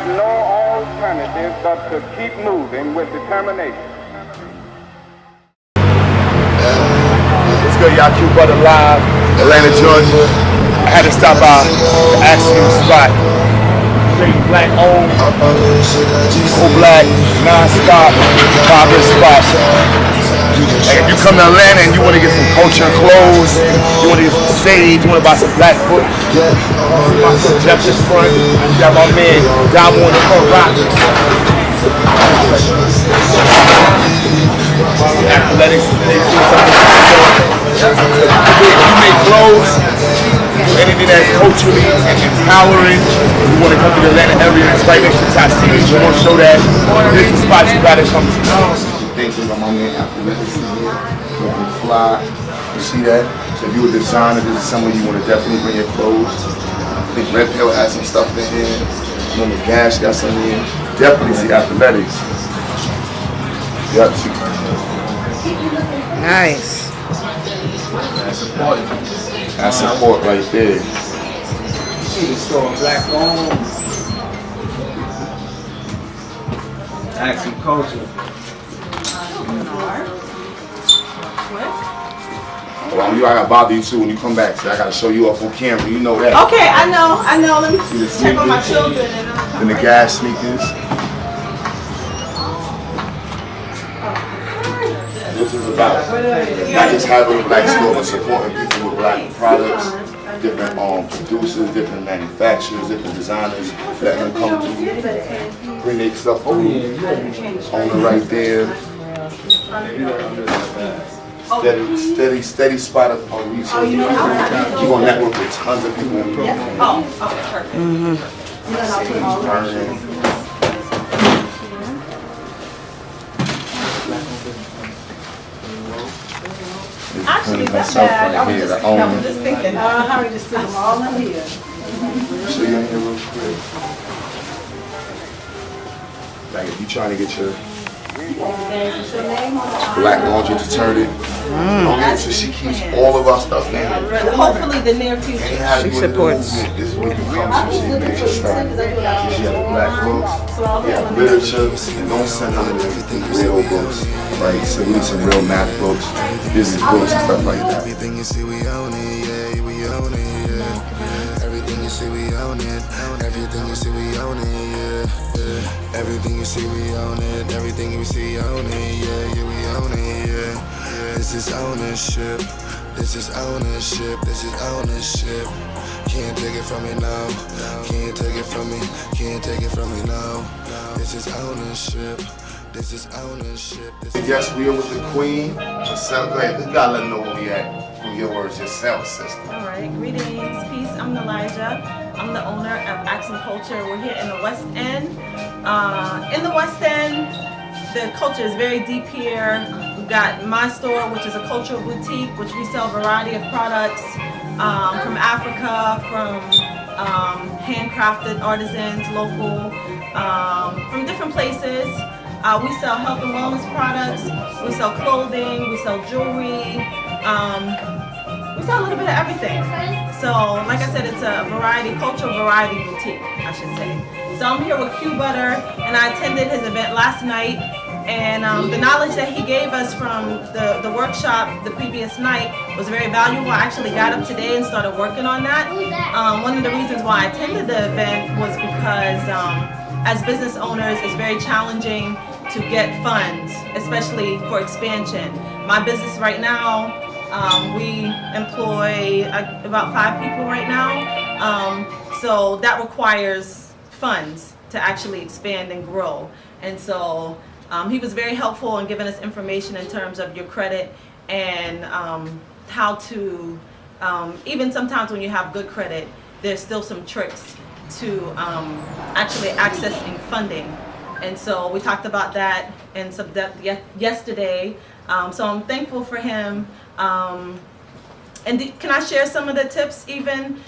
have no alternative but to keep moving with determination. What's good, y'all? QueButter live, Atlanta, Georgia. I had to stop by the Axiom spot. Straight black owned, pro-black, non-stop, vibrant spot. Like if you come to Atlanta and you want to get some culture and clothes, you want to get some sage, you want to buy some black foot, Jeff this front, you got my man Damo on the front rockers. Athletics, you make clothes, anything that's culturally empowering. You want to come to the Atlanta area, it's right next to Tassini. You want to show that this is the spot you gotta come to. Thanks to my man Athletics here, looking fly. You see that? So if you're a designer, this is somewhere you want to definitely bring your clothes. I think Red Pill has some stuff in here. Remember Gash got some in here. Definitely see Athletics. Yep. Nice. That's support right there. See the store, black owned. Action culture. Well, I gotta bother you too when you come back. So I gotta show you off on camera. You know that. Okay, I know. Let me check on my children and the gas sneakers. This is about not just having a black store, but supporting people with black products, different producers, different manufacturers, different designers, letting them come through, bring their stuff over. Owner right there. Steady spot of research. You're gonna network with tons of people. Actually, that's bad. I was just thinking, how we just stick them all in here. Show you in here real quick. Like if you're trying to get your black laundry detergent. Okay, so she keeps all of our stuff now. Hopefully the near future. She supports. This is where you come to. She makes your stuff. She has black books, literature, and don't send them anything real books. Right, so we need some real math books, business books, and stuff like that. Everything you see, we own it, yeah, we own it, yeah. Everything you see, we own it. Everything you see, we own it, yeah. Everything you see, we own it. Everything you see, own it, yeah, we own it, yeah. This is ownership. This is ownership. This is ownership. Can't take it from me now. Can't take it from me. Can't take it from me now. This is ownership. This is ownership. Yes, we are with the Queen. Herself, go ahead. You gotta let them know where we at. From your words yourself, sister. All right. Greetings, peace. I'm Elijah. I'm the owner of Axiom Culture. We're here in the West End. In the West End, the culture is very deep here. We've got my store, which is a cultural boutique, which we sell a variety of products from Africa, from handcrafted artisans, local, from different places. We sell health and wellness products, we sell clothing, we sell jewelry, we sell a little bit of everything. So, like I said, it's a cultural variety boutique, I should say. So I'm here with QueButter, and I attended his event last night, and the knowledge that he gave us from the workshop the previous night was very valuable. I actually got up today and started working on that. One of the reasons why I attended the event was because as business owners, it's very challenging to get funds, especially for expansion. My business right now, we employ about 5 people right now, so that requires funds to actually expand and grow. And so he was very helpful in giving us information in terms of your credit and how to, even sometimes when you have good credit, there's still some tricks to actually accessing funding. And so we talked about that in some depth yesterday. So I'm thankful for him. And can I share some of the tips even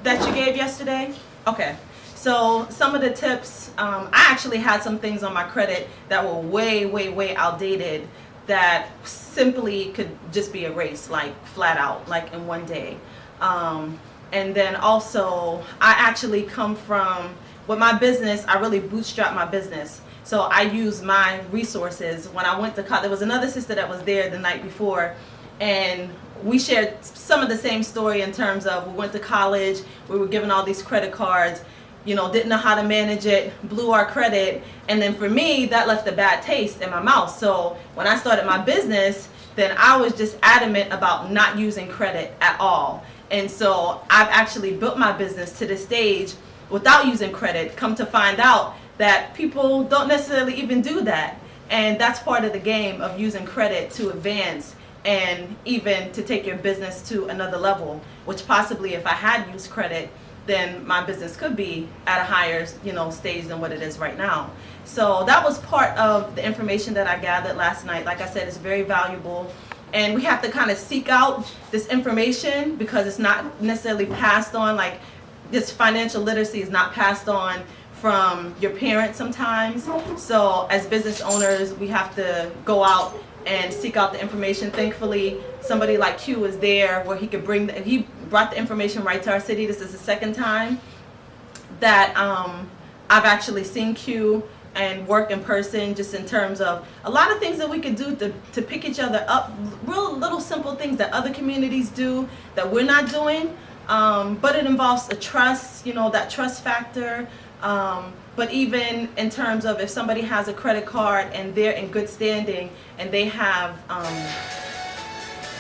that you gave yesterday? Okay. So some of the tips, I actually had some things on my credit that were way outdated that simply could just be erased, like flat out, like in one day. And then also, I actually come from with my business, I really bootstrapped my business. So I used my resources. When I went to college, there was another sister that was there the night before, and we shared some of the same story in terms of we went to college, we were given all these credit cards, you know, didn't know how to manage it, blew our credit, and then for me, that left a bad taste in my mouth. So when I started my business, then I was just adamant about not using credit at all. And so I've actually built my business to the stage without using credit. Come to find out that people don't necessarily even do that. And that's part of the game of using credit to advance and even to take your business to another level, which possibly if I had used credit, then my business could be at a higher, you know, stage than what it is right now. So that was part of the information that I gathered last night. Like I said, it's very valuable. And we have to kind of seek out this information because it's not necessarily passed on. Like this financial literacy is not passed on from your parents sometimes. So as business owners, we have to go out and seek out the information. Thankfully, somebody like Q is there where he could he brought the information right to our city. This is the second time that I've actually seen Q and work in person, just in terms of a lot of things that we could do to pick each other up, real little simple things that other communities do that we're not doing. But it involves a trust, you know, that trust factor. But even in terms of if somebody has a credit card and they're in good standing and they have,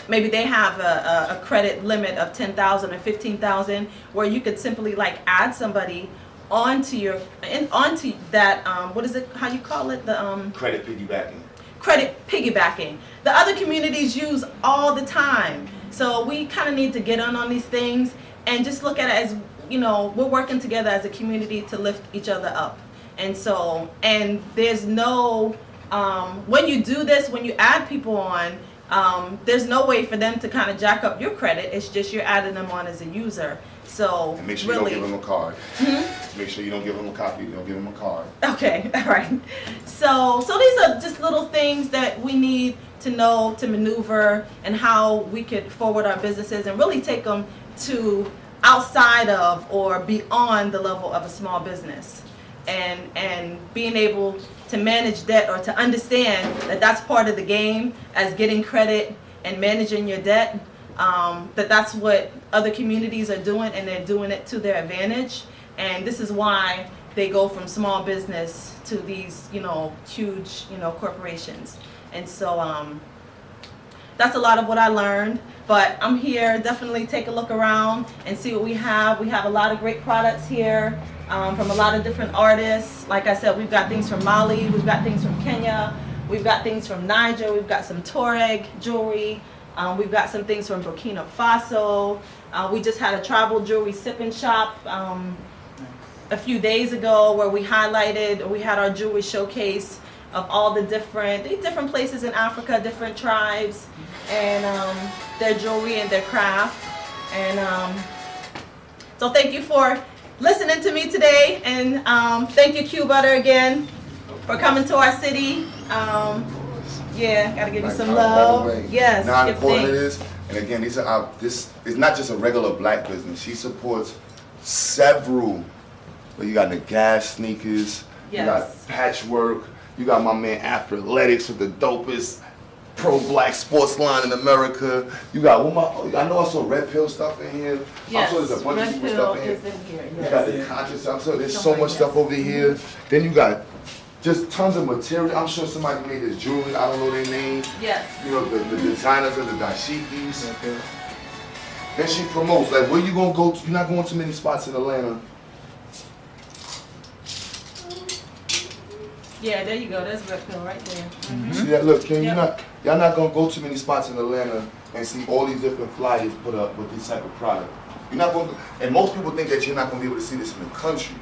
maybe they have a credit limit of $10,000 or $15,000, where you could simply like add somebody onto that, what is it, how you call it? The Credit piggybacking. Credit piggybacking. The other communities use all the time. So we kind of need to get on these things and just look at it as, you know, we're working together as a community to lift each other up. And so, and there's no, when you do this, when you add people on, there's no way for them to kind of jack up your credit. It's just you're adding them on as a user. So And make sure really, you don't give them a card. Mm-hmm. Make sure you don't give them a copy. You don't give them a card. Okay, all right. So these are just little things that we need to know to maneuver and how we could forward our businesses and really take them to outside of or beyond the level of a small business, and being able to manage debt or to understand that that's part of the game as getting credit and managing your debt. That's what other communities are doing, and they're doing it to their advantage. And this is why they go from small business to these, you know, huge, you know, corporations. And so that's a lot of what I learned. But I'm here, definitely take a look around and see what we have. We have a lot of great products here from a lot of different artists. Like I said, we've got things from Mali, we've got things from Kenya, we've got things from Niger, we've got some Tuareg jewelry. We've got some things from Burkina Faso. We just had a travel jewelry sipping shop a few days ago where we had our jewelry showcase of all the different places in Africa, different tribes, and their jewelry and their craft. And so thank you for listening to me today, and thank you QueButter again for coming to our city. Yeah, gotta give you some love. Yes. Now how important it is, and again, this is not just a regular black business. She supports several. Well, you got the gas sneakers, yes. You got patchwork, you got my man Athletics with the dopest pro-black sports line in America. You got I know I saw Red Pill stuff in here. Yes, I'm sure there's a bunch of people stuff in here. is in here. Yes. You got the conscious. I'm sure there's so much stuff over here. Then you got just tons of material. I'm sure somebody made this jewelry. I don't know their name. Yes. You know, the designers of the dashikis. Then she promotes, like, where you gonna go to? You're not going to many spots in Atlanta. Yeah, there you go. There's Red Pill right there. Mm-hmm. See that? Look, Kim, Yep. y'all not gonna go to many spots in Atlanta and see all these different flyers put up with this type of product. You're not going to, and most people think that you're not gonna be able to see this in the country.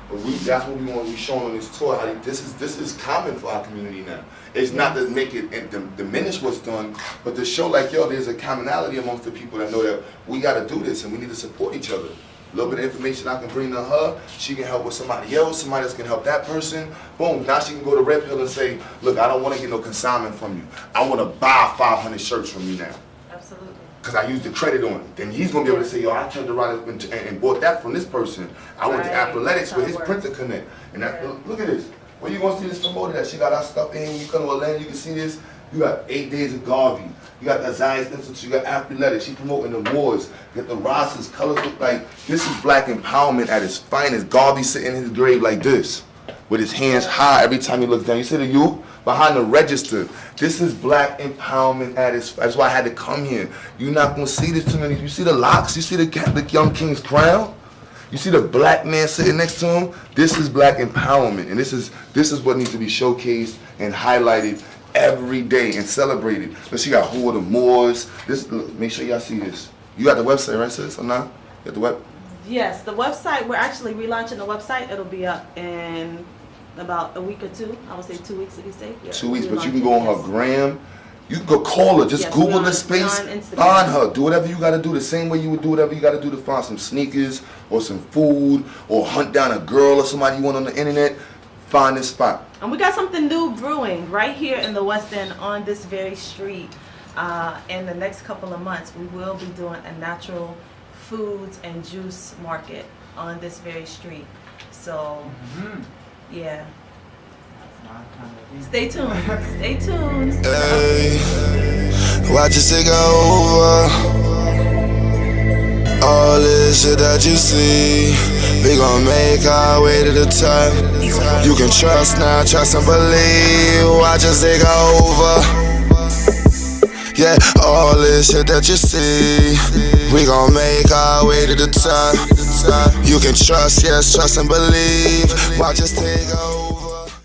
But that's what we want to be showing on this tour. How this is common for our community now. It's not to make it diminish what's done, but to show like, yo, there's a commonality amongst the people that know that we got to do this and we need to support each other. A little bit of information I can bring to her, she can help with somebody else can help that person. Boom, now she can go to Red Pill and say, look, I don't want to get no consignment from you. I want to buy 500 shirts from you now. Absolutely. because I used the credit on it. Then he's gonna be able to say, yo, I turned around and bought that from this person. I went to Athletics with his printer connect. And that, look at this. Where you gonna see this promoted that she got our stuff in? You come to Atlanta, you can see this. You got 8 Days of Garvey. You got the Zion Institute. You got Athletics. She's promoting the awards. You got the rosters. Colors look like this is black empowerment at its finest. Garvey sitting in his grave like this, with his hands high every time he looks down. You see the youth behind the register. This is black empowerment at its. That's why I had to come here. You're not gonna see this too many. You see the locks. You see the young king's crown. You see the black man sitting next to him. This is black empowerment, and this is what needs to be showcased and highlighted every day and celebrated. But she got Who Are the Moors. This, look, make sure y'all see this. You got the website, right, sis? Or not? You got the web? Yes, the website. We're actually relaunching the website. It'll be up in about a week or two. I would say 2 weeks. Did you say? Yeah, 2 weeks, but you can go on her gram. You can go call her. Just Yes, Google we're the on space. Instagram. Find her. Do whatever you got to do. The same way you would do whatever you got to do to find some sneakers or some food or hunt down a girl or somebody you want on the internet. Find this spot. And we got something new brewing right here in the West End on this very street. In the next couple of months, we will be doing a natural foods and juice market on this very street. So, yeah. Stay tuned. Stay tuned. Hey, watch it take over. All this shit that you see, we gon' make our way to the top. You can trust now, trust and believe. Watch us take over. Yeah, all this shit that you see, we gon' make our way to the top. You can trust, yes, trust and believe. Watch us take over.